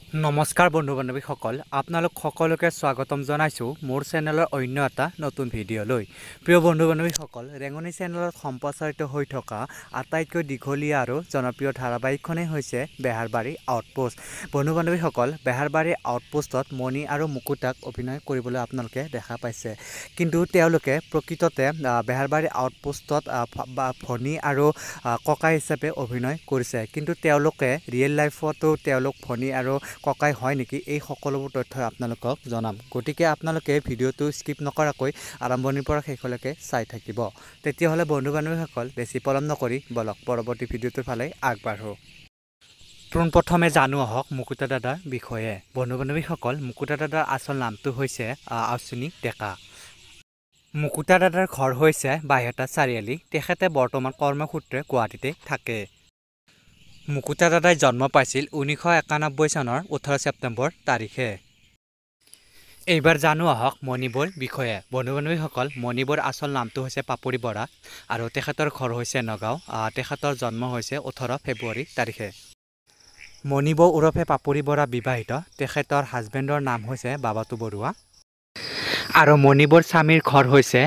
নমস্কাৰ বন্ধু বান্ধৱীসকল আপোনালোক সকলোকে স্বাগতম জনাইছোঁ মোৰ চেনেলৰ অন্য এটা নতুন ভিডিঅ'লৈ। প্ৰিয় বন্ধু বান্ধৱীসকল, ৰেঙনি চেনেলত সম্প্ৰচাৰিত হৈ থকা আটাইতকৈ দীঘলীয়া আৰু জনপ্ৰিয় ধাৰাবাহিকখনেই হৈছে বেহাৰবাৰী আউটপোষ্ট। বন্ধু বান্ধৱীসকল, বেহাৰবাৰী আউটপোষ্টত মণি আৰু মুকুতাক অভিনয় কৰিবলৈ আপোনালোকে দেখা পাইছে, কিন্তু তেওঁলোকে প্ৰকৃততে বেহাৰবাৰী আউটপোষ্টত ভনী আৰু ককাই হিচাপে অভিনয় কৰিছে, কিন্তু তেওঁলোকে ৰিয়েল লাইফতো তেওঁলোক ভনী আৰু ককাই হয় নেকি, এই সকলোবোৰ তথ্য আপোনালোকক জনাম। গতিকে আপোনালোকে ভিডিঅ'টো স্কিপ নকৰাকৈ আৰম্ভণিৰ পৰা শেষলৈকে চাই থাকিব। তেতিয়াহ'লে বন্ধু বান্ধৱীসকল, বেছি পলম নকৰি বলক পৰৱৰ্তী ভিডিঅ'টোৰ ফালে আগবাঢ়ো। পোনপ্ৰথমে জানো আহক মুকুতা দাদাৰ বিষয়ে। বন্ধু বান্ধৱীসকল, মুকুতা দাদাৰ আচল নামটো হৈছে আশ্বিনী ডেকা। মুকুতা দাদাৰ ঘৰ হৈছে বাইহাটা চাৰিআলি। তেখেতে বৰ্তমান কৰ্মসূত্ৰে গুৱাহাটীতে থাকে। মুকুতা দাদাই জন্ম পাইছিল 1991 চনৰ 18 ছেপ্টেম্বৰ তাৰিখে। এইবাৰ জানো আহক মণিবৌৰ বিষয়ে। বন্ধু বান্ধৱীসকল, মণিবৌৰ আচল নামটো হৈছে পাপৰি বৰা আৰু তেখেতৰ ঘৰ হৈছে নগাঁও। তেখেতৰ জন্ম হৈছে 18 ফেব্ৰুৱাৰী তাৰিখে। মণিবৌ ওৰফে পাপৰি বৰা বিবাহিত। তেখেতৰ হাজবেণ্ডৰ নাম হৈছে বাবাতু বৰুৱা আৰু মণিবৌৰ স্বামীৰ ঘৰ হৈছে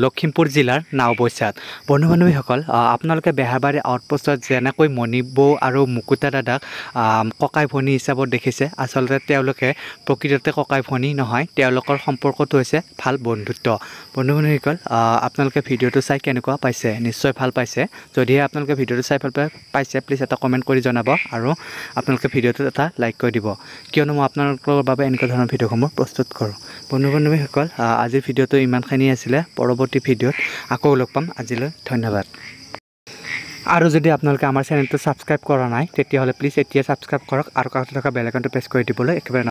লখিমপুৰ জিলাৰ নাওবৈচাত। বন্ধু বান্ধৱীসকল, আপোনালোকে বেহাৰবাৰী আউটপোষ্টত যেনেকৈ মণিবৌ আৰু মুকুতা দাদাক ককাই ভনী হিচাপত দেখিছে, আচলতে তেওঁলোকে প্ৰকৃততে ককাই ভনী নহয়, তেওঁলোকৰ সম্পৰ্কটো হৈছে ভাল বন্ধুত্ব। বন্ধু বান্ধৱীসকল, আপোনালোকে ভিডিঅ'টো চাই কেনেকুৱা পাইছে? নিশ্চয় ভাল পাইছে। যদিহে আপোনালোকে ভিডিঅ'টো চাই ভাল পাইছে, প্লিজ এটা কমেণ্ট কৰি জনাব আৰু আপোনালোকে ভিডিঅ'টোত এটা লাইক কৰি দিব, কিয়নো মই আপোনালোকৰ বাবে এনেকুৱা ধৰণৰ ভিডিঅ'সমূহ প্ৰস্তুত কৰোঁ। বন্ধু বান্ধৱীসকল, আজিৰ ভিডিঅ'টো ইমানখিনি আছিলে। পৰৱৰ্তী ভিডিঅ'ত আকৌ লগ পাম। আজিলৈ ধন্যবাদ। আৰু যদি আপোনালোকে আমাৰ চেনেলটো ছাবস্ক্ৰাইব কৰা নাই, তেতিয়াহ'লে প্লিজ এতিয়া ছাবস্ক্ৰাইব কৰক আৰু কাষতে থকা বেল আইকনটো প্ৰেছ কৰি দিবলৈ একেবাৰে